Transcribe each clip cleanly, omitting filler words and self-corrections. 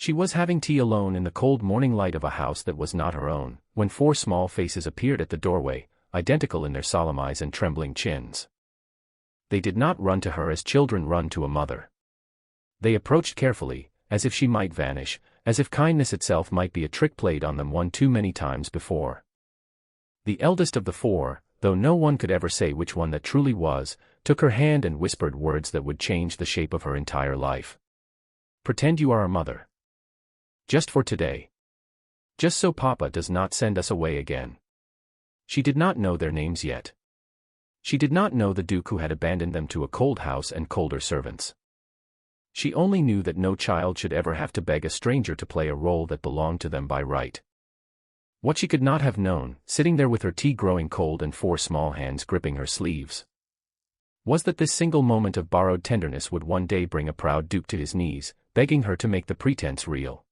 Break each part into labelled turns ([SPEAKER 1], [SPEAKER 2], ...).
[SPEAKER 1] She was having tea alone in the cold morning light of a house that was not her own, when four small faces appeared at the doorway, identical in their solemn eyes and trembling chins. They did not run to her as children run to a mother. They approached carefully, as if she might vanish, as if kindness itself might be a trick played on them one too many times before. The eldest of the four, though no one could ever say which one that truly was, took her hand and whispered words that would change the shape of her entire life. "Pretend you are a mother. Just for today. Just so Papa does not send us away again." She did not know their names yet. She did not know the Duke who had abandoned them to a cold house and colder servants. She only knew that no child should ever have to beg a stranger to play a role that belonged to them by right. What she could not have known, sitting there with her tea growing cold and four small hands gripping her sleeves, was that this single moment of borrowed tenderness would one day bring a proud Duke to his knees, begging her to make the pretense real.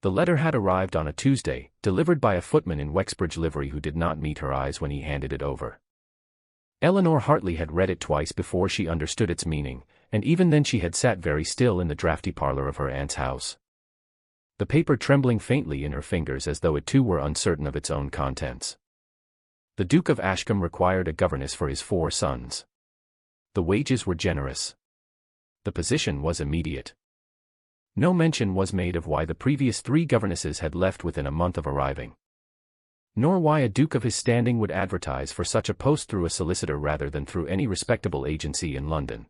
[SPEAKER 1] The letter had arrived on a Tuesday, delivered by a footman in Wexbridge livery who did not meet her eyes when he handed it over. Eleanor Hartley had read it twice before she understood its meaning, and even then she had sat very still in the draughty parlor of her aunt's house, the paper trembling faintly in her fingers as though it too were uncertain of its own contents. The Duke of Ashkam required a governess for his 4 sons. The wages were generous. The position was immediate. No mention was made of why the previous 3 governesses had left within a month of arriving, nor why a duke of his standing would advertise for such a post through a solicitor rather than through any respectable agency in London.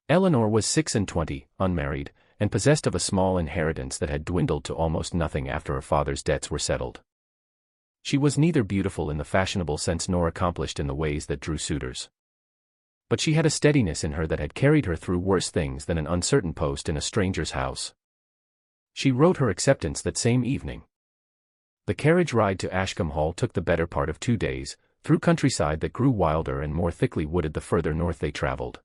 [SPEAKER 1] Eleanor was 26, unmarried, and possessed of a small inheritance that had dwindled to almost nothing after her father's debts were settled. She was neither beautiful in the fashionable sense nor accomplished in the ways that drew suitors. But she had a steadiness in her that had carried her through worse things than an uncertain post in a stranger's house. She wrote her acceptance that same evening. The carriage ride to Ashkam Hall took the better part of 2 days, through countryside that grew wilder and more thickly wooded the further north they travelled,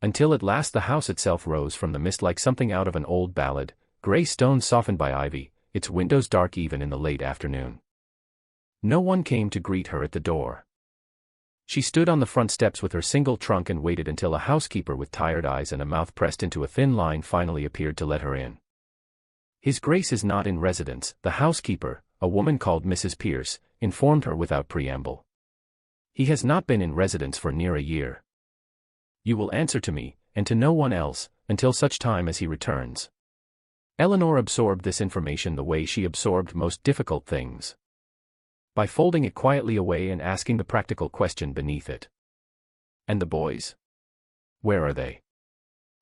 [SPEAKER 1] until at last the house itself rose from the mist like something out of an old ballad, grey stones softened by ivy, its windows dark even in the late afternoon. No one came to greet her at the door. She stood on the front steps with her single trunk and waited until a housekeeper with tired eyes and a mouth pressed into a thin line finally appeared to let her in. "His Grace is not in residence," the housekeeper, a woman called Mrs. Pierce, informed her without preamble. "He has not been in residence for near a year. You will answer to me, and to no one else, until such time as he returns." Eleanor absorbed this information the way she absorbed most difficult things, by folding it quietly away and asking the practical question beneath it. "And the boys? Where are they?"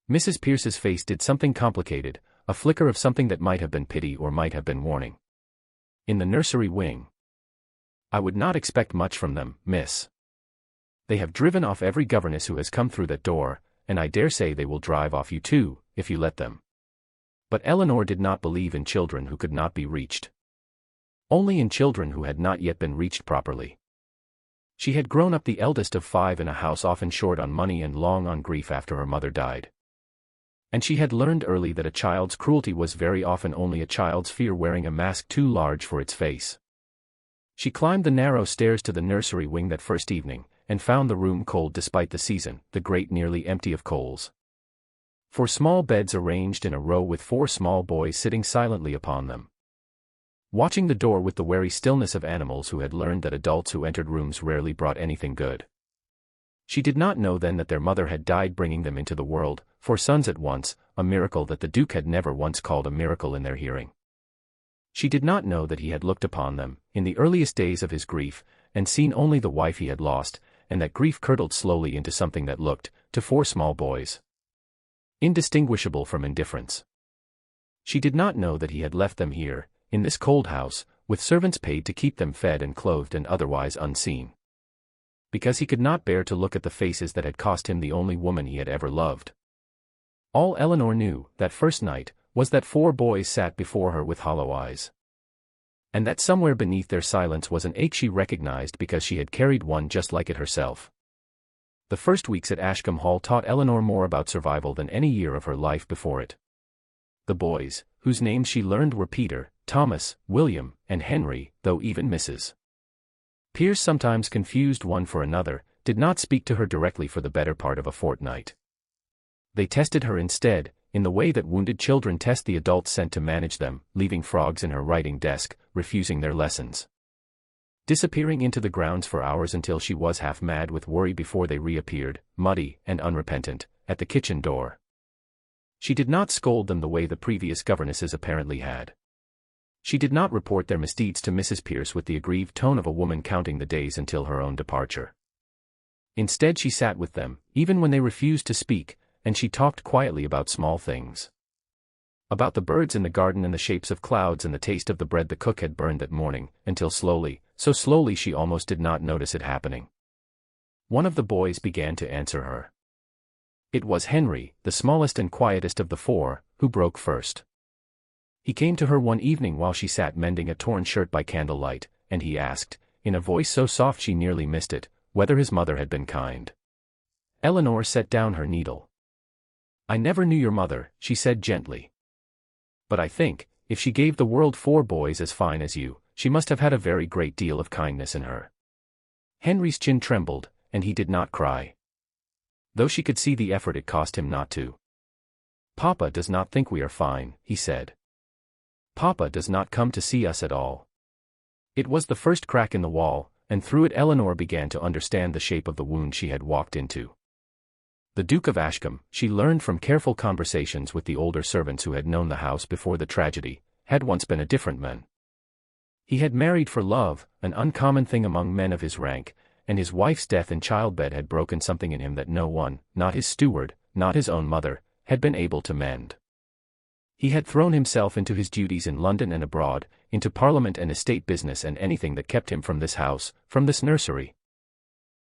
[SPEAKER 1] Mrs. Pierce's face did something complicated, a flicker of something that might have been pity or might have been warning. "In the nursery wing. I would not expect much from them, miss. They have driven off every governess who has come through that door, and I dare say they will drive off you too, if you let them." But Eleanor did not believe in children who could not be reached. Only in children who had not yet been reached properly. She had grown up the eldest of 5 in a house often short on money and long on grief after her mother died. And she had learned early that a child's cruelty was very often only a child's fear wearing a mask too large for its face. She climbed the narrow stairs to the nursery wing that first evening, and found the room cold despite the season, the grate nearly empty of coals. 4 small beds arranged in a row with 4 small boys sitting silently upon them, watching the door with the wary stillness of animals who had learned that adults who entered rooms rarely brought anything good. She did not know then that their mother had died bringing them into the world, 4 sons at once, a miracle that the Duke had never once called a miracle in their hearing. She did not know that he had looked upon them, in the earliest days of his grief, and seen only the wife he had lost, and that grief curdled slowly into something that looked, to 4 small boys, indistinguishable from indifference. She did not know that he had left them here, in this cold house, with servants paid to keep them fed and clothed and otherwise unseen, because he could not bear to look at the faces that had cost him the only woman he had ever loved. All Eleanor knew, that first night, was that 4 boys sat before her with hollow eyes, and that somewhere beneath their silence was an ache she recognized because she had carried one just like it herself. The first weeks at Ashkam Hall taught Eleanor more about survival than any year of her life before it. The boys, whose names she learned were Peter, Thomas, William, and Henry, though even Mrs. Pierce sometimes confused one for another, did not speak to her directly for the better part of a fortnight. They tested her instead, in the way that wounded children test the adults sent to manage them, leaving frogs in her writing desk, refusing their lessons. Disappearing into the grounds for hours until she was half mad with worry before they reappeared, muddy and unrepentant, at the kitchen door. She did not scold them the way the previous governesses apparently had. She did not report their misdeeds to Mrs. Pierce with the aggrieved tone of a woman counting the days until her own departure. Instead, she sat with them, even when they refused to speak, and she talked quietly about small things. About the birds in the garden and the shapes of clouds and the taste of the bread the cook had burned that morning, until slowly, so slowly she almost did not notice it happening. One of the boys began to answer her. It was Henry, the smallest and quietest of the four, who broke first. He came to her one evening while she sat mending a torn shirt by candlelight, and he asked, in a voice so soft she nearly missed it, whether his mother had been kind. Eleanor set down her needle. "I never knew your mother," she said gently. "But I think, if she gave the world 4 boys as fine as you, she must have had a very great deal of kindness in her." Henry's chin trembled, and he did not cry, though she could see the effort it cost him not to. "Papa does not think we are fine," he said. "Papa does not come to see us at all." It was the first crack in the wall, and through it Eleanor began to understand the shape of the wound she had walked into. The Duke of Ashkam, she learned from careful conversations with the older servants who had known the house before the tragedy, had once been a different man. He had married for love, an uncommon thing among men of his rank, and his wife's death in childbed had broken something in him that no one, not his steward, not his own mother, had been able to mend. He had thrown himself into his duties in London and abroad, into Parliament and estate business and anything that kept him from this house, from this nursery.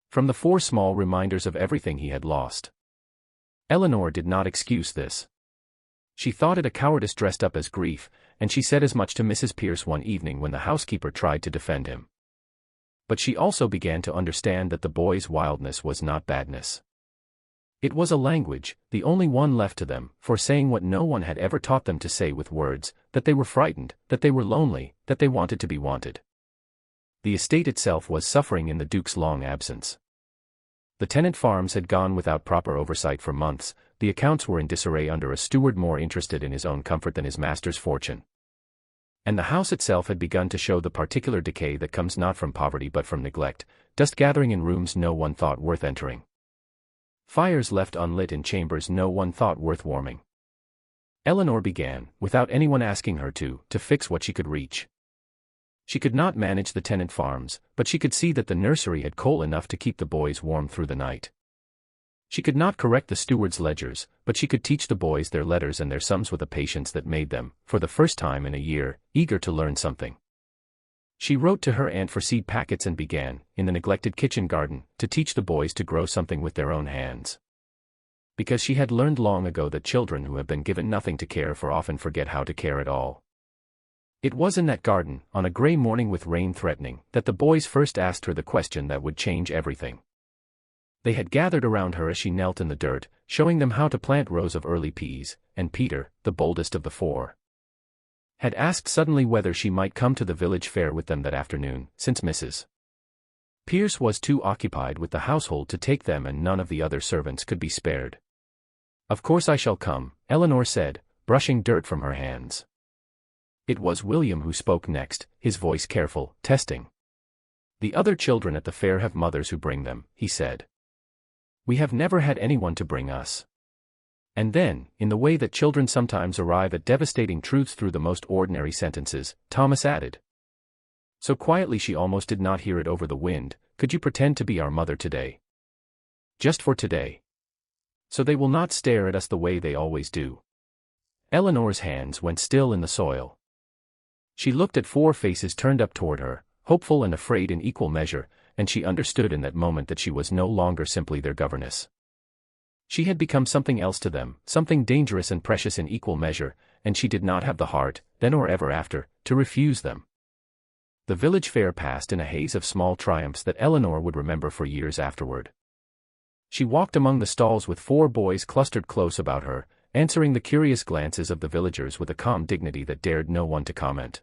[SPEAKER 1] From the 4 small reminders of everything he had lost. Eleanor did not excuse this. She thought it a cowardice dressed up as grief, and she said as much to Mrs. Pierce one evening when the housekeeper tried to defend him. But she also began to understand that the boy's wildness was not badness. It was a language, the only one left to them, for saying what no one had ever taught them to say with words, that they were frightened, that they were lonely, that they wanted to be wanted. The estate itself was suffering in the Duke's long absence. The tenant farms had gone without proper oversight for months, the accounts were in disarray under a steward more interested in his own comfort than his master's fortune. And the house itself had begun to show the particular decay that comes not from poverty but from neglect, dust gathering in rooms no one thought worth entering. Fires left unlit in chambers no one thought worth warming. Eleanor began, without anyone asking her to fix what she could reach. She could not manage the tenant farms, but she could see that the nursery had coal enough to keep the boys warm through the night. She could not correct the steward's ledgers, but she could teach the boys their letters and their sums with a patience that made them, for the first time in a year, eager to learn something. She wrote to her aunt for seed packets and began, in the neglected kitchen garden, to teach the boys to grow something with their own hands. Because she had learned long ago that children who have been given nothing to care for often forget how to care at all. It was in that garden, on a gray morning with rain threatening, that the boys first asked her the question that would change everything. They had gathered around her as she knelt in the dirt, showing them how to plant rows of early peas, and Peter, the boldest of the 4, had asked suddenly whether she might come to the village fair with them that afternoon, since Mrs. Pierce was too occupied with the household to take them and none of the other servants could be spared. "Of course I shall come," Eleanor said, brushing dirt from her hands. It was William who spoke next, his voice careful, testing. "The other children at the fair have mothers who bring them," he said. "We have never had anyone to bring us." And then, in the way that children sometimes arrive at devastating truths through the most ordinary sentences, Thomas added, so quietly she almost did not hear it over the wind, "Could you pretend to be our mother today? Just for today. So they will not stare at us the way they always do." Eleanor's hands went still in the soil. She looked at 4 faces turned up toward her, hopeful and afraid in equal measure, and she understood in that moment that she was no longer simply their governess. She had become something else to them, something dangerous and precious in equal measure, and she did not have the heart, then or ever after, to refuse them. The village fair passed in a haze of small triumphs that Eleanor would remember for years afterward. She walked among the stalls with 4 boys clustered close about her, answering the curious glances of the villagers with a calm dignity that dared no one to comment.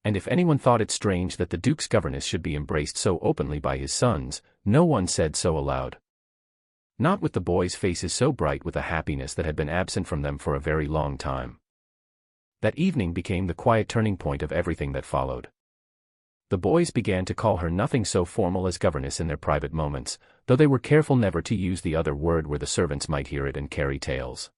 [SPEAKER 1] And if anyone thought it strange that the Duke's governess should be embraced so openly by his sons, no one said so aloud. Not with the boys' faces so bright with a happiness that had been absent from them for a very long time. That evening became the quiet turning point of everything that followed. The boys began to call her nothing so formal as governess in their private moments, though they were careful never to use the other word where the servants might hear it and carry tales.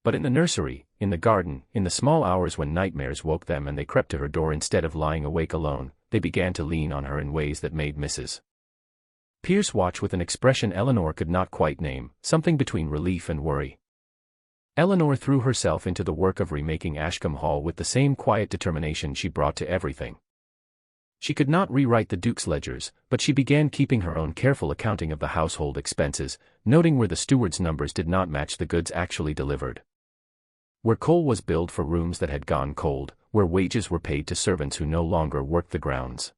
[SPEAKER 1] But in the nursery, in the garden, in the small hours when nightmares woke them and they crept to her door instead of lying awake alone, they began to lean on her in ways that made Mrs. Pierce watch with an expression Eleanor could not quite name, something between relief and worry. Eleanor threw herself into the work of remaking Ashkam Hall with the same quiet determination she brought to everything. She could not rewrite the Duke's ledgers, but she began keeping her own careful accounting of the household expenses, noting where the steward's numbers did not match the goods actually delivered. Where coal was billed for rooms that had gone cold, where wages were paid to servants who no longer worked the grounds.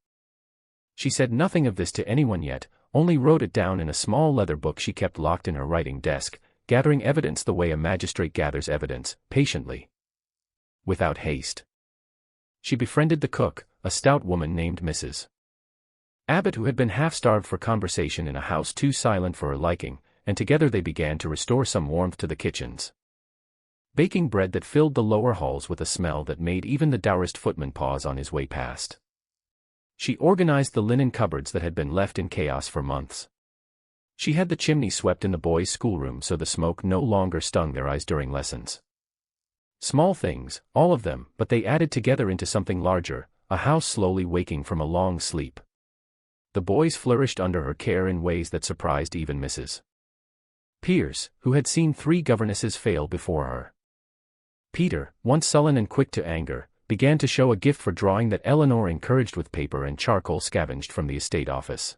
[SPEAKER 1] She said nothing of this to anyone yet, only wrote it down in a small leather book she kept locked in her writing desk, gathering evidence the way a magistrate gathers evidence, patiently. Without haste. She befriended the cook, a stout woman named Mrs. Abbott, who had been half-starved for conversation in a house too silent for her liking, and together they began to restore some warmth to the kitchens. Baking bread that filled the lower halls with a smell that made even the dourest footman pause on his way past. She organized the linen cupboards that had been left in chaos for months. She had the chimney swept in the boys' schoolroom so the smoke no longer stung their eyes during lessons. Small things, all of them, but they added together into something larger, a house slowly waking from a long sleep. The boys flourished under her care in ways that surprised even Mrs. Pierce, who had seen 3 governesses fail before her. Peter, once sullen and quick to anger, began to show a gift for drawing that Eleanor encouraged with paper and charcoal scavenged from the estate office.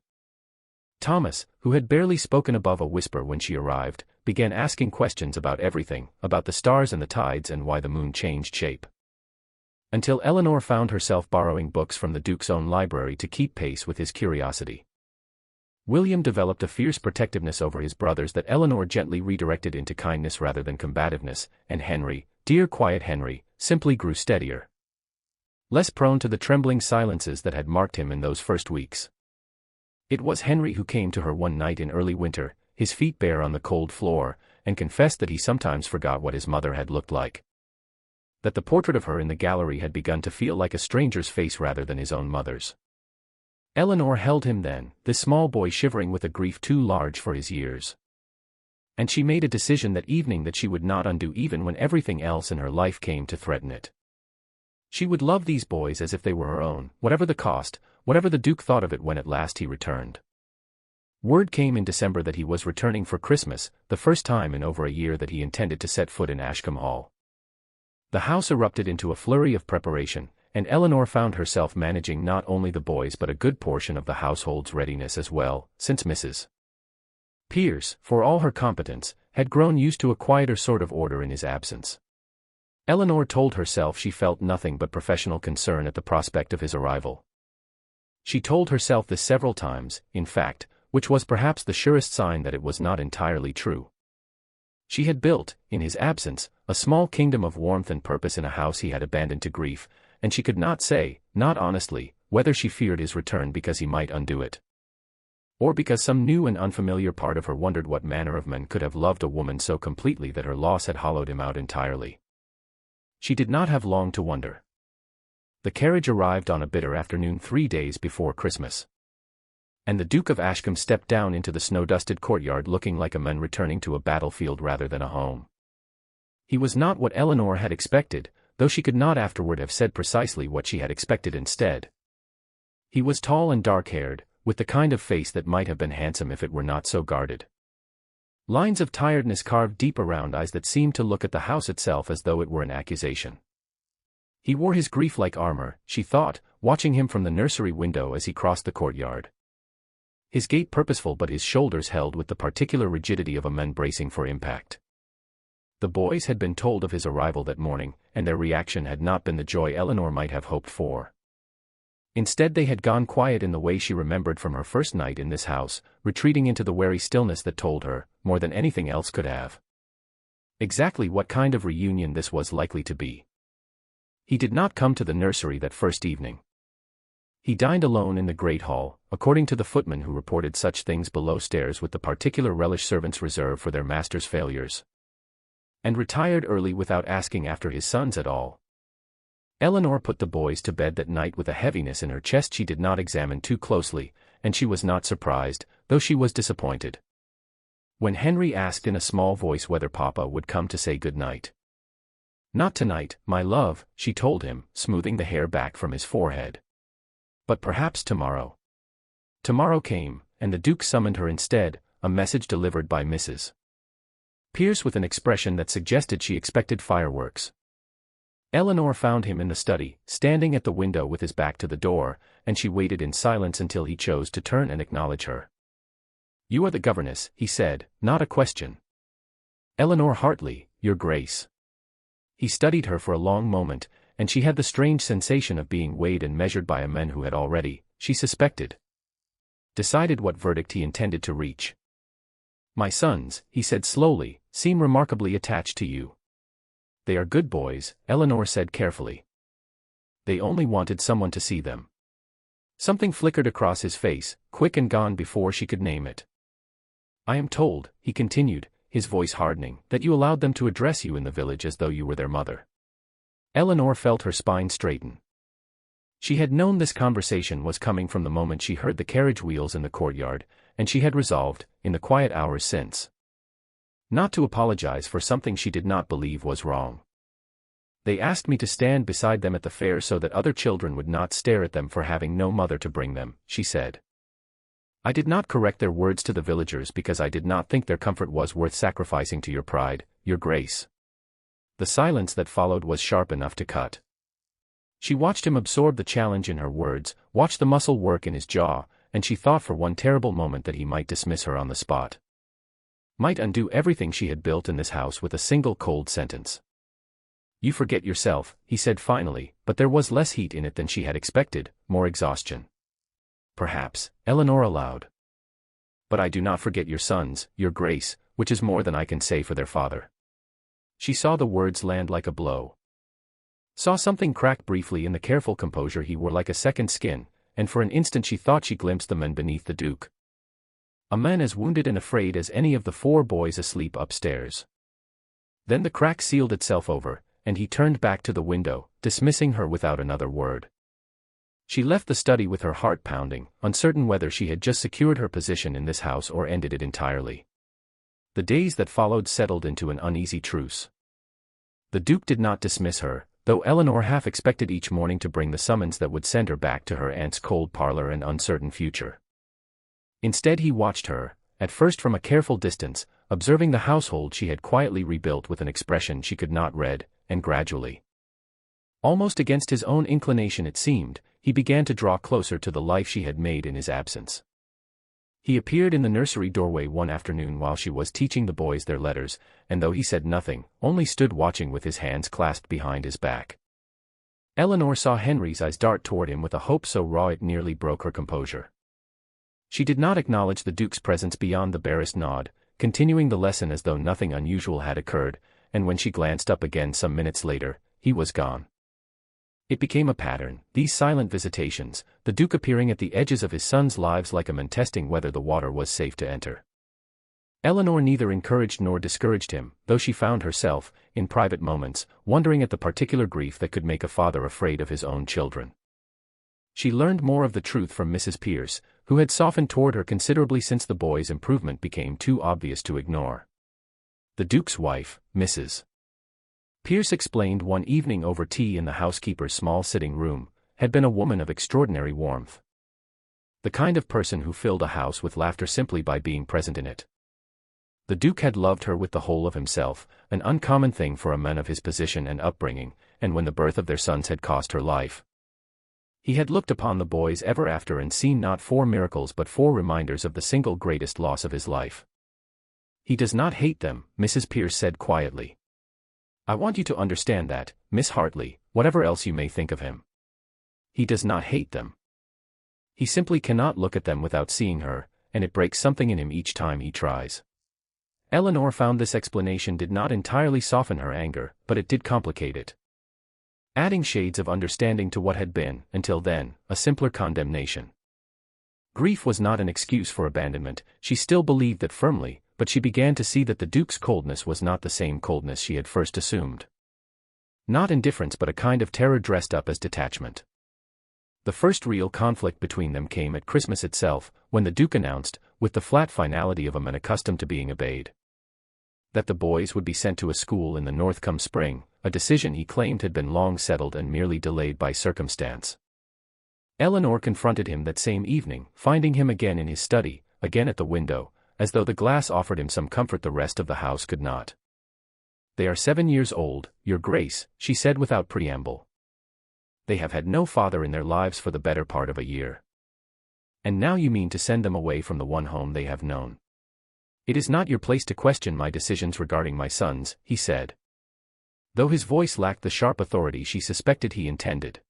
[SPEAKER 1] Thomas, who had barely spoken above a whisper when she arrived, began asking questions about everything, about the stars and the tides and why the moon changed shape. Until Eleanor found herself borrowing books from the Duke's own library to keep pace with his curiosity. William developed a fierce protectiveness over his brothers that Eleanor gently redirected into kindness rather than combativeness, and Henry, dear quiet Henry, simply grew steadier. Less prone to the trembling silences that had marked him in those first weeks. It was Henry who came to her one night in early winter, his feet bare on the cold floor, and confessed that he sometimes forgot what his mother had looked like. That the portrait of her in the gallery had begun to feel like a stranger's face rather than his own mother's. Eleanor held him then, this small boy shivering with a grief too large for his years. And she made a decision that evening that she would not undo even when everything else in her life came to threaten it. She would love these boys as if they were her own, whatever the cost, whatever the Duke thought of it when at last he returned. Word came in December that he was returning for Christmas, the first time in over a year that he intended to set foot in Ashkam Hall. The house erupted into a flurry of preparation, and Eleanor found herself managing not only the boys but a good portion of the household's readiness as well, since Mrs. Pierce, for all her competence, had grown used to a quieter sort of order in his absence. Eleanor told herself she felt nothing but professional concern at the prospect of his arrival. She told herself this several times, in fact, which was perhaps the surest sign that it was not entirely true. She had built, in his absence, a small kingdom of warmth and purpose in a house he had abandoned to grief, and she could not say, not honestly, whether she feared his return because he might undo it. Or because some new and unfamiliar part of her wondered what manner of man could have loved a woman so completely that her loss had hollowed him out entirely. She did not have long to wonder. The carriage arrived on a bitter afternoon 3 days before Christmas. And the Duke of Ashkam stepped down into the snow-dusted courtyard looking like a man returning to a battlefield rather than a home. He was not what Eleanor had expected, though she could not afterward have said precisely what she had expected instead. He was tall and dark-haired, with the kind of face that might have been handsome if it were not so guarded. Lines of tiredness carved deep around eyes that seemed to look at the house itself as though it were an accusation. He wore his grief like armor, she thought, watching him from the nursery window as he crossed the courtyard. His gait purposeful but his shoulders held with the particular rigidity of a man bracing for impact. The boys had been told of his arrival that morning, and their reaction had not been the joy Eleanor might have hoped for. Instead they had gone quiet in the way she remembered from her first night in this house, retreating into the wary stillness that told her, more than anything else could have, exactly what kind of reunion this was likely to be. He did not come to the nursery that first evening. He dined alone in the great hall, according to the footman who reported such things below stairs with the particular relish servants reserve for their master's failures. And retired early without asking after his sons at all. Eleanor put the boys to bed that night with a heaviness in her chest she did not examine too closely, and she was not surprised, though she was disappointed. When Henry asked in a small voice whether Papa would come to say good night. "Not tonight, my love," she told him, smoothing the hair back from his forehead. "But perhaps tomorrow." Tomorrow came, and the Duke summoned her instead, a message delivered by Mrs. Pierce with an expression that suggested she expected fireworks. Eleanor found him in the study, standing at the window with his back to the door, and she waited in silence until he chose to turn and acknowledge her. "You are the governess," he said, not a question. "Eleanor Hartley, Your Grace." He studied her for a long moment, and she had the strange sensation of being weighed and measured by a man who had already, she suspected, decided what verdict he intended to reach. "My sons," he said slowly, "seem remarkably attached to you." "They are good boys," Eleanor said carefully. "They only wanted someone to see them." Something flickered across his face, quick and gone before she could name it. "I am told," he continued, his voice hardening, "that you allowed them to address you in the village as though you were their mother." Eleanor felt her spine straighten. She had known this conversation was coming from the moment she heard the carriage wheels in the courtyard, and she had resolved, in the quiet hours since, not to apologize for something she did not believe was wrong. "They asked me to stand beside them at the fair so that other children would not stare at them for having no mother to bring them," she said. "I did not correct their words to the villagers because I did not think their comfort was worth sacrificing to your pride, Your Grace." The silence that followed was sharp enough to cut. She watched him absorb the challenge in her words, watched the muscle work in his jaw, and she thought for one terrible moment that he might dismiss her on the spot. Might undo everything she had built in this house with a single cold sentence. "You forget yourself," he said finally, but there was less heat in it than she had expected, more exhaustion. "Perhaps," Eleanor allowed. "But I do not forget your sons, Your Grace, which is more than I can say for their father." She saw the words land like a blow. Saw something crack briefly in the careful composure he wore like a second skin, and for an instant she thought she glimpsed the man beneath the Duke. A man as wounded and afraid as any of the 4 boys asleep upstairs. Then the crack sealed itself over, and he turned back to the window, dismissing her without another word. She left the study with her heart pounding, uncertain whether she had just secured her position in this house or ended it entirely. The days that followed settled into an uneasy truce. The Duke did not dismiss her, though Eleanor half expected each morning to bring the summons that would send her back to her aunt's cold parlor and uncertain future. Instead he watched her, at first from a careful distance, observing the household she had quietly rebuilt with an expression she could not read, and gradually, almost against his own inclination it seemed, he began to draw closer to the life she had made in his absence. He appeared in the nursery doorway one afternoon while she was teaching the boys their letters, and though he said nothing, only stood watching with his hands clasped behind his back. Eleanor saw Henry's eyes dart toward him with a hope so raw it nearly broke her composure. She did not acknowledge the Duke's presence beyond the barest nod, continuing the lesson as though nothing unusual had occurred, and when she glanced up again some minutes later, he was gone. It became a pattern, these silent visitations, the Duke appearing at the edges of his sons' lives like a man testing whether the water was safe to enter. Eleanor neither encouraged nor discouraged him, though she found herself, in private moments, wondering at the particular grief that could make a father afraid of his own children. She learned more of the truth from Mrs. Pierce, who had softened toward her considerably since the boys' improvement became too obvious to ignore. The Duke's wife, Mrs. Pierce explained one evening over tea in the housekeeper's small sitting room, had been a woman of extraordinary warmth. The kind of person who filled a house with laughter simply by being present in it. The Duke had loved her with the whole of himself, an uncommon thing for a man of his position and upbringing, and when the birth of their sons had cost her life, he had looked upon the boys ever after and seen not 4 miracles but 4 reminders of the single greatest loss of his life. "He does not hate them," Mrs. Pierce said quietly. "I want you to understand that, Miss Hartley, whatever else you may think of him. He does not hate them. He simply cannot look at them without seeing her, and it breaks something in him each time he tries." Eleanor found this explanation did not entirely soften her anger, but it did complicate it. adding shades of understanding to what had been, until then, a simpler condemnation. Grief was not an excuse for abandonment, she still believed that firmly, but she began to see that the Duke's coldness was not the same coldness she had first assumed. Not indifference but a kind of terror dressed up as detachment. The first real conflict between them came at Christmas itself, when the Duke announced, with the flat finality of a man accustomed to being obeyed, that the boys would be sent to a school in the north come spring, a decision he claimed had been long settled and merely delayed by circumstance. Eleanor confronted him that same evening, finding him again in his study, again at the window, as though the glass offered him some comfort the rest of the house could not. "They are 7 years old, Your Grace," she said without preamble. "They have had no father in their lives for the better part of a year. And now you mean to send them away from the one home they have known." "It is not your place to question my decisions regarding my sons," he said. Though his voice lacked the sharp authority she suspected he intended.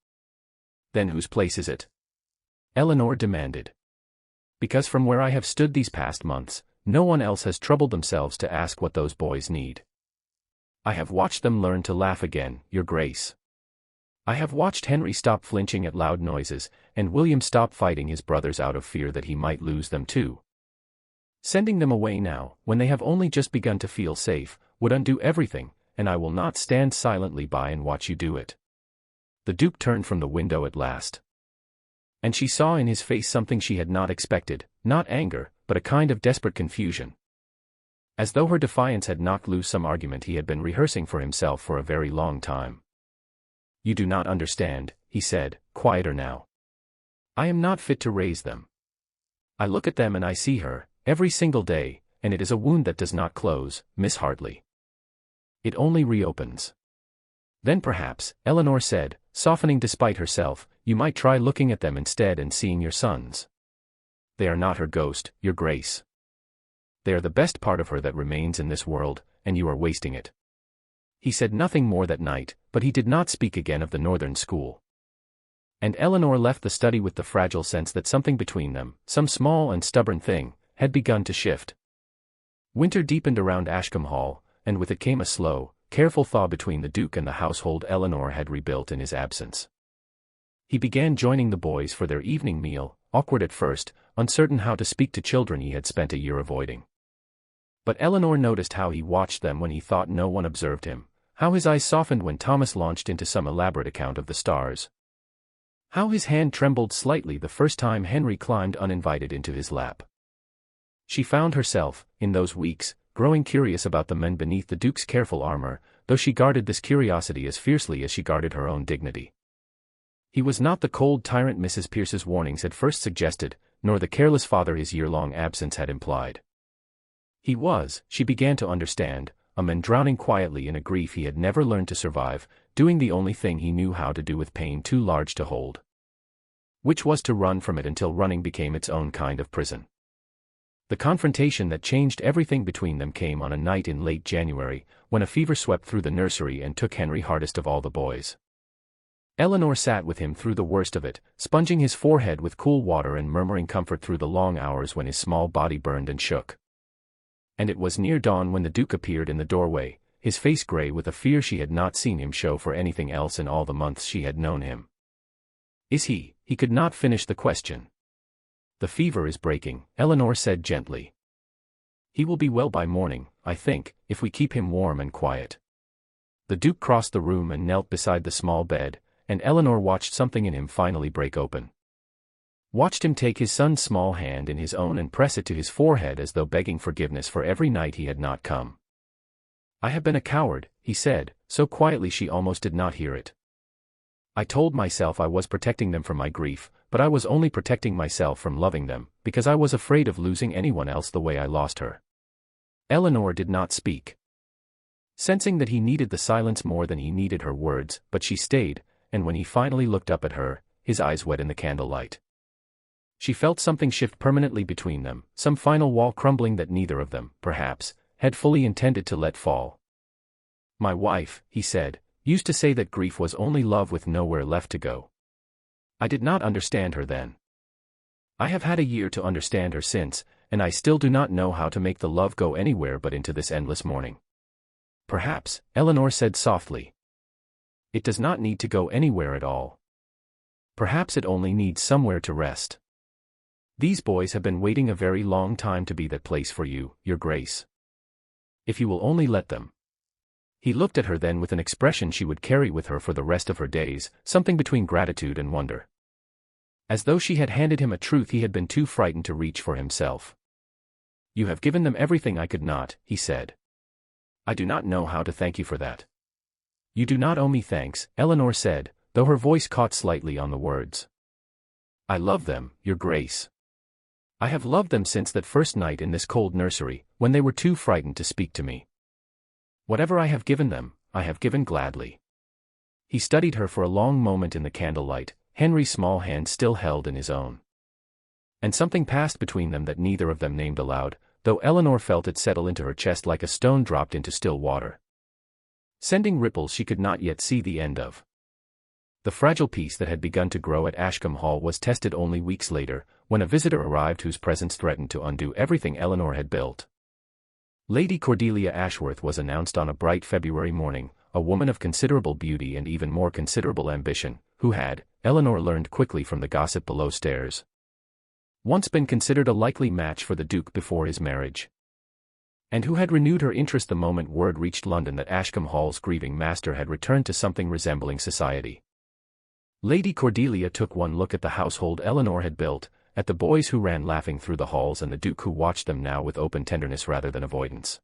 [SPEAKER 1] "Then whose place is it?" Eleanor demanded. "Because from where I have stood these past months, no one else has troubled themselves to ask what those boys need. I have watched them learn to laugh again, Your Grace. I have watched Henry stop flinching at loud noises, and William stop fighting his brothers out of fear that he might lose them too. Sending them away now, when they have only just begun to feel safe, would undo everything, and I will not stand silently by and watch you do it." The Duke turned from the window at last. And she saw in his face something she had not expected, not anger, but a kind of desperate confusion. As though her defiance had knocked loose some argument he had been rehearsing for himself for a very long time. "You do not understand," he said, quieter now. "I am not fit to raise them. I look at them and I see her, every single day, and it is a wound that does not close, Miss Hartley. It only reopens." "Then perhaps," Eleanor said, softening despite herself, "you might try looking at them instead and seeing your sons. They are not her ghost, Your Grace. They are the best part of her that remains in this world, and you are wasting it." He said nothing more that night, but he did not speak again of the northern school. And Eleanor left the study with the fragile sense that something between them, some small and stubborn thing, had begun to shift. Winter deepened around Ashkam Hall, and with it came a slow, careful thaw between the Duke and the household Eleanor had rebuilt in his absence. He began joining the boys for their evening meal, awkward at first, uncertain how to speak to children he had spent a year avoiding. But Eleanor noticed how he watched them when he thought no one observed him, how his eyes softened when Thomas launched into some elaborate account of the stars, how his hand trembled slightly the first time Henry climbed uninvited into his lap. She found herself, in those weeks, growing curious about the men beneath the Duke's careful armor, though she guarded this curiosity as fiercely as she guarded her own dignity. He was not the cold tyrant Mrs. Pierce's warnings had first suggested, nor the careless father his year-long absence had implied. He was, she began to understand, a man drowning quietly in a grief he had never learned to survive, doing the only thing he knew how to do with pain too large to hold, which was to run from it until running became its own kind of prison. The confrontation that changed everything between them came on a night in late January, when a fever swept through the nursery and took Henry hardest of all the boys. Eleanor sat with him through the worst of it, sponging his forehead with cool water and murmuring comfort through the long hours when his small body burned and shook. And it was near dawn when the Duke appeared in the doorway, his face gray with a fear she had not seen him show for anything else in all the months she had known him. "Is he?" He could not finish the question. "The fever is breaking," Eleanor said gently. "He will be well by morning, I think, if we keep him warm and quiet." The Duke crossed the room and knelt beside the small bed, and Eleanor watched something in him finally break open. Watched him take his son's small hand in his own and press it to his forehead as though begging forgiveness for every night he had not come. "I have been a coward," he said, so quietly she almost did not hear it. "I told myself I was protecting them from my grief, but I was only protecting myself from loving them, because I was afraid of losing anyone else the way I lost her." Eleanor did not speak, sensing that he needed the silence more than he needed her words, but she stayed, and when he finally looked up at her, his eyes wet in the candlelight. She felt something shift permanently between them, some final wall crumbling that neither of them, perhaps, had fully intended to let fall. "My wife," he said, "used to say that grief was only love with nowhere left to go. I did not understand her then. I have had a year to understand her since, and I still do not know how to make the love go anywhere but into this endless mourning." "Perhaps," Eleanor said softly. It does not need to go anywhere at all. Perhaps it only needs somewhere to rest. These boys have been waiting a very long time to be that place for you, Your Grace. If you will only let them. He looked at her then with an expression she would carry with her for the rest of her days, something between gratitude and wonder. As though she had handed him a truth he had been too frightened to reach for himself. You have given them everything I could not, he said. I do not know how to thank you for that. You do not owe me thanks, Eleanor said, though her voice caught slightly on the words. I love them, Your Grace. I have loved them since that first night in this cold nursery, when they were too frightened to speak to me. Whatever I have given them, I have given gladly. He studied her for a long moment in the candlelight, Henry's small hand still held in his own. And something passed between them that neither of them named aloud, though Eleanor felt it settle into her chest like a stone dropped into still water, sending ripples she could not yet see the end of. The fragile peace that had begun to grow at Ashkam Hall was tested only weeks later, when a visitor arrived whose presence threatened to undo everything Eleanor had built. Lady Cordelia Ashworth was announced on a bright February morning, a woman of considerable beauty and even more considerable ambition, who had, Eleanor learned quickly from the gossip below stairs, once been considered a likely match for the Duke before his marriage, and who had renewed her interest the moment word reached London that Ashkam Hall's grieving master had returned to something resembling society. Lady Cordelia took one look at the household Eleanor had built, at the boys who ran laughing through the halls and the Duke who watched them now with open tenderness rather than avoidance.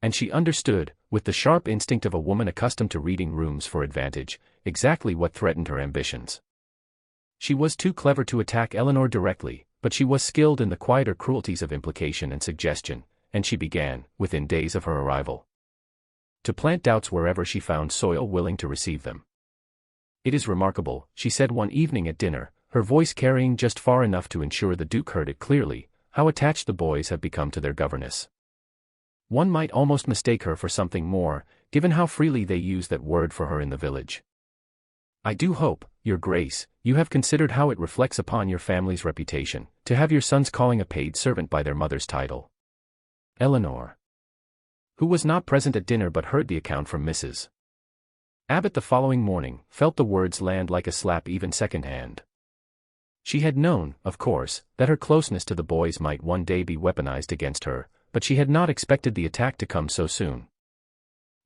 [SPEAKER 1] And she understood, with the sharp instinct of a woman accustomed to reading rooms for advantage, exactly what threatened her ambitions. She was too clever to attack Eleanor directly, but she was skilled in the quieter cruelties of implication and suggestion, and she began, within days of her arrival, to plant doubts wherever she found soil willing to receive them. It is remarkable, she said one evening at dinner, her voice carrying just far enough to ensure the Duke heard it clearly, how attached the boys have become to their governess. One might almost mistake her for something more, given how freely they use that word for her in the village. I do hope, Your Grace, you have considered how it reflects upon your family's reputation, to have your sons calling a paid servant by their mother's title. Eleanor, who was not present at dinner but heard the account from Mrs. Abbott the following morning, felt the words land like a slap even second-hand. She had known, of course, that her closeness to the boys might one day be weaponized against her, but she had not expected the attack to come so soon.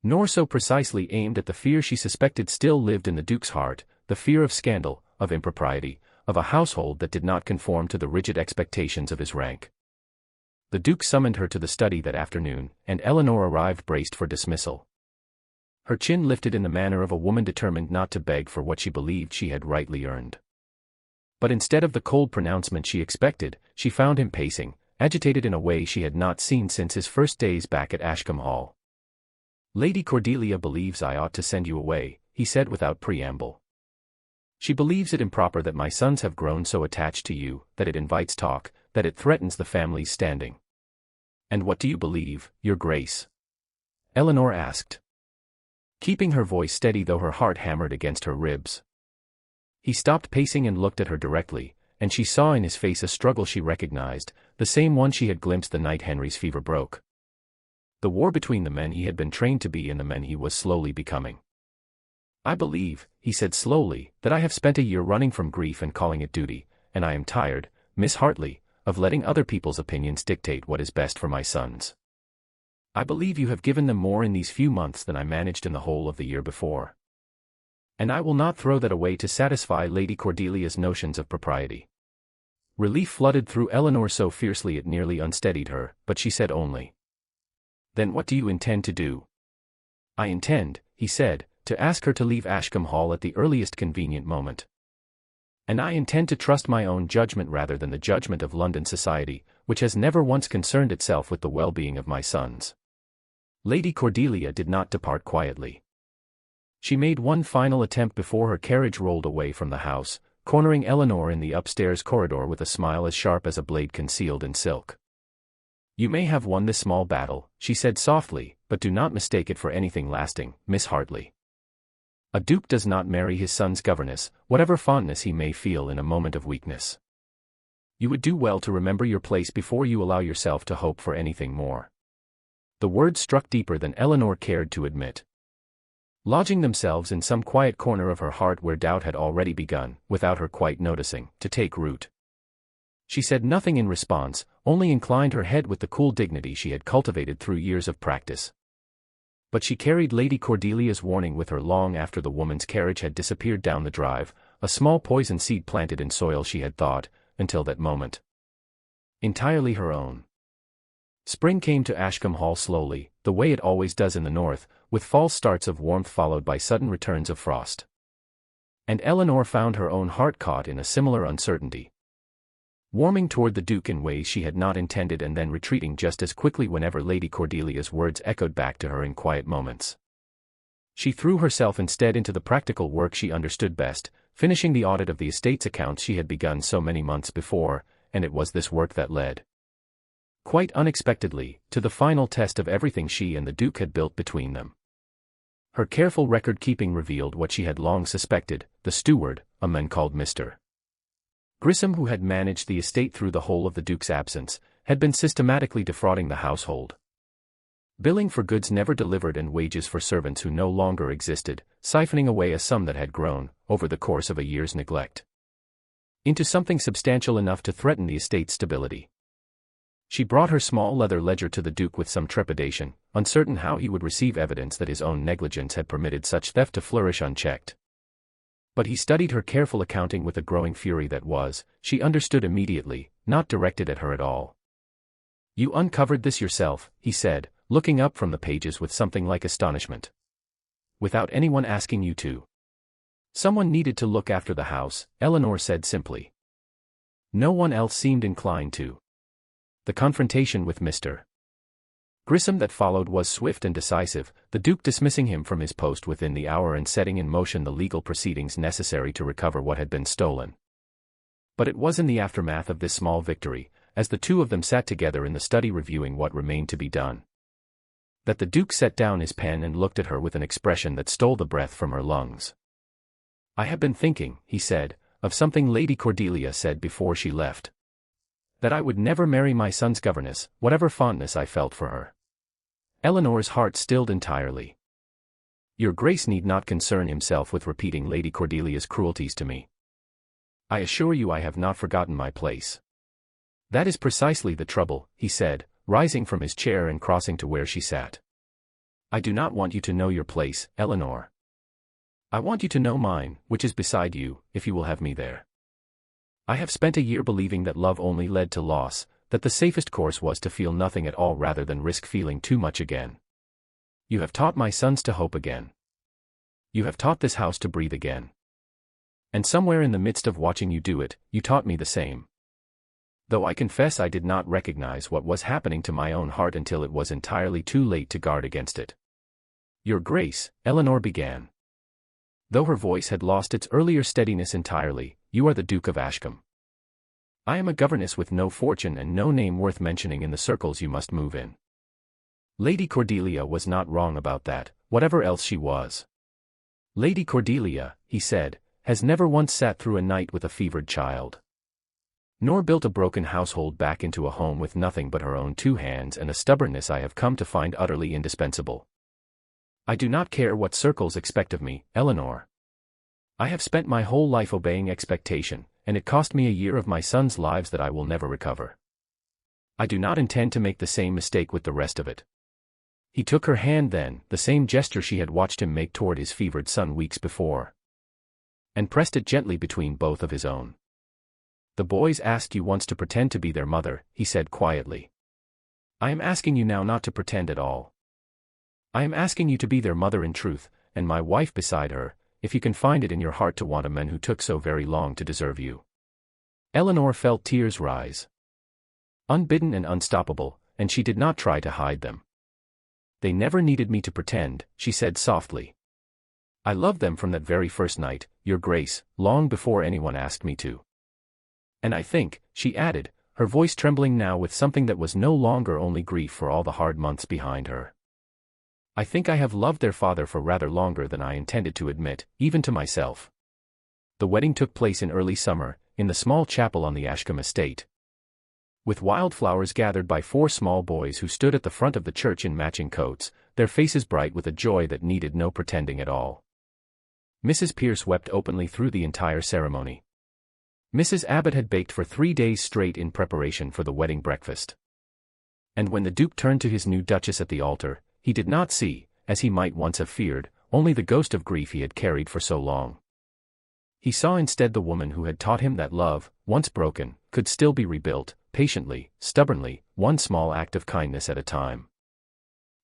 [SPEAKER 1] Nor so precisely aimed at the fear she suspected still lived in the Duke's heart, the fear of scandal, of impropriety, of a household that did not conform to the rigid expectations of his rank. The Duke summoned her to the study that afternoon, and Eleanor arrived braced for dismissal. Her chin lifted in the manner of a woman determined not to beg for what she believed she had rightly earned. But instead of the cold pronouncement she expected, she found him pacing, agitated in a way she had not seen since his first days back at Ashkam Hall. Lady Cordelia believes I ought to send you away, he said without preamble. She believes it improper that my sons have grown so attached to you, that it invites talk, that it threatens the family's standing. And what do you believe, Your Grace? Eleanor asked, keeping her voice steady though her heart hammered against her ribs. He stopped pacing and looked at her directly, and she saw in his face a struggle she recognized, the same one she had glimpsed the night Henry's fever broke. The war between the men he had been trained to be and the men he was slowly becoming. I believe, he said slowly, that I have spent a year running from grief and calling it duty, and I am tired, Miss Hartley, of letting other people's opinions dictate what is best for my sons. I believe you have given them more in these few months than I managed in the whole of the year before. And I will not throw that away to satisfy Lady Cordelia's notions of propriety. Relief flooded through Eleanor so fiercely it nearly unsteadied her, but she said only, then what do you intend to do? I intend, he said, to ask her to leave Ashkam Hall at the earliest convenient moment. And I intend to trust my own judgment rather than the judgment of London society, which has never once concerned itself with the well-being of my sons. Lady Cordelia did not depart quietly. She made one final attempt before her carriage rolled away from the house, cornering Eleanor in the upstairs corridor with a smile as sharp as a blade concealed in silk. You may have won this small battle, she said softly, but do not mistake it for anything lasting, Miss Hartley. A duke does not marry his son's governess, whatever fondness he may feel in a moment of weakness. You would do well to remember your place before you allow yourself to hope for anything more. The words struck deeper than Eleanor cared to admit. lodging themselves in some quiet corner of her heart where doubt had already begun, without her quite noticing, to take root. She said nothing in response, only inclined her head with the cool dignity she had cultivated through years of practice. But she carried Lady Cordelia's warning with her long after the woman's carriage had disappeared down the drive, a small poison seed planted in soil she had thought, until that moment, entirely her own. Spring came to Ashkam Hall slowly, the way it always does in the north, with false starts of warmth followed by sudden returns of frost. And Eleanor found her own heart caught in a similar uncertainty, warming toward the Duke in ways she had not intended and then retreating just as quickly whenever Lady Cordelia's words echoed back to her in quiet moments. She threw herself instead into the practical work she understood best, finishing the audit of the estate's accounts she had begun so many months before, and it was this work that led, quite unexpectedly, to the final test of everything she and the Duke had built between them. Her careful record-keeping revealed what she had long suspected: the steward, a man called Mr. Grissom, who had managed the estate through the whole of the Duke's absence, had been systematically defrauding the household, billing for goods never delivered and wages for servants who no longer existed, siphoning away a sum that had grown, over the course of a year's neglect, into something substantial enough to threaten the estate's stability. She brought her small leather ledger to the Duke with some trepidation, uncertain how he would receive evidence that his own negligence had permitted such theft to flourish unchecked. But he studied her careful accounting with a growing fury that was, she understood immediately, not directed at her at all. "You uncovered this yourself," he said, looking up from the pages with something like astonishment. "Without anyone asking you to?" "Someone needed to look after the house," Eleanor said simply. No one else seemed inclined to. The confrontation with Mr. Grissom that followed was swift and decisive, the Duke dismissing him from his post within the hour and setting in motion the legal proceedings necessary to recover what had been stolen. But it was in the aftermath of this small victory, as the two of them sat together in the study reviewing what remained to be done, that the Duke set down his pen and looked at her with an expression that stole the breath from her lungs. "I have been thinking," he said, "of something Lady Cordelia said before she left. That I would never marry my son's governess, whatever fondness I felt for her." Eleanor's heart stilled entirely. "Your Grace need not concern himself with repeating Lady Cordelia's cruelties to me. I assure you I have not forgotten my place." "That is precisely the trouble," he said, rising from his chair and crossing to where she sat. "I do not want you to know your place, Eleanor. I want you to know mine, which is beside you, if you will have me there. I have spent a year believing that love only led to loss, that the safest course was to feel nothing at all rather than risk feeling too much again. You have taught my sons to hope again. You have taught this house to breathe again. And somewhere in the midst of watching you do it, you taught me the same. Though I confess I did not recognize what was happening to my own heart until it was entirely too late to guard against it." "Your Grace," Eleanor began, though her voice had lost its earlier steadiness entirely, "you are the Duke of Ashkam. I am a governess with no fortune and no name worth mentioning in the circles you must move in." Lady Cordelia was not wrong about that, whatever else she was. "Lady Cordelia," he said, "has never once sat through a night with a fevered child, nor built a broken household back into a home with nothing but her own two hands and a stubbornness I have come to find utterly indispensable. I do not care what circles expect of me, Eleanor. I have spent my whole life obeying expectation, and it cost me a year of my sons' lives that I will never recover. I do not intend to make the same mistake with the rest of it." He took her hand then, the same gesture she had watched him make toward his fevered son weeks before, and pressed it gently between both of his own. "The boys asked you once to pretend to be their mother," he said quietly. "I am asking you now not to pretend at all. I am asking you to be their mother in truth, and my wife beside her, if you can find it in your heart to want a man who took so very long to deserve you." Eleanor felt tears rise, unbidden and unstoppable, and she did not try to hide them. "They never needed me to pretend," she said softly. "I loved them from that very first night, Your Grace, long before anyone asked me to. And I think," she added, her voice trembling now with something that was no longer only grief for all the hard months behind her, "I think I have loved their father for rather longer than I intended to admit, even to myself." The wedding took place in early summer, in the small chapel on the Ashkam estate. with wildflowers gathered by 4 small boys who stood at the front of the church in matching coats, their faces bright with a joy that needed no pretending at all. Mrs. Pierce wept openly through the entire ceremony. Mrs. Abbott had baked for 3 days straight in preparation for the wedding breakfast. And when the Duke turned to his new Duchess at the altar, he did not see, as he might once have feared, only the ghost of grief he had carried for so long. He saw instead the woman who had taught him that love, once broken, could still be rebuilt, patiently, stubbornly, one small act of kindness at a time,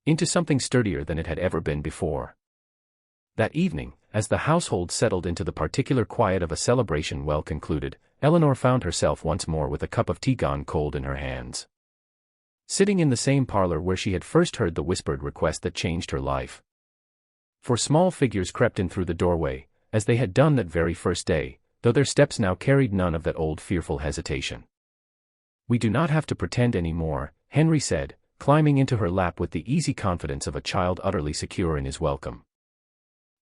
[SPEAKER 1] into something sturdier than it had ever been before. That evening, as the household settled into the particular quiet of a celebration well concluded, Eleanor found herself once more with a cup of tea gone cold in her hands, sitting in the same parlor where she had first heard the whispered request that changed her life. 4 small figures crept in through the doorway, as they had done that very first day, though their steps now carried none of that old fearful hesitation. "We do not have to pretend any more," Henry said, climbing into her lap with the easy confidence of a child utterly secure in his welcome.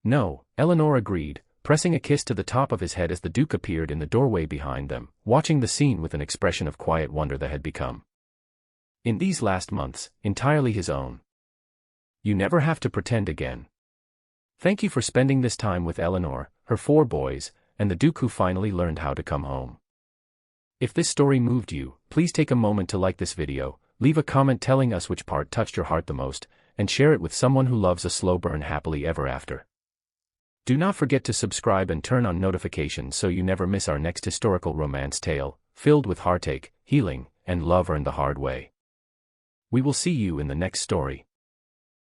[SPEAKER 1] "No," Eleanor agreed, pressing a kiss to the top of his head as the Duke appeared in the doorway behind them, watching the scene with an expression of quiet wonder that had become, in these last months, entirely his own. "You never have to pretend again. Thank you for spending this time with Eleanor, her 4 boys, and the Duke who finally learned how to come home." If this story moved you, please take a moment to like this video, leave a comment telling us which part touched your heart the most, and share it with someone who loves a slow burn happily ever after. Do not forget to subscribe and turn on notifications so you never miss our next historical romance tale, filled with heartache, healing, and love earned the hard way. We will see you in the next story.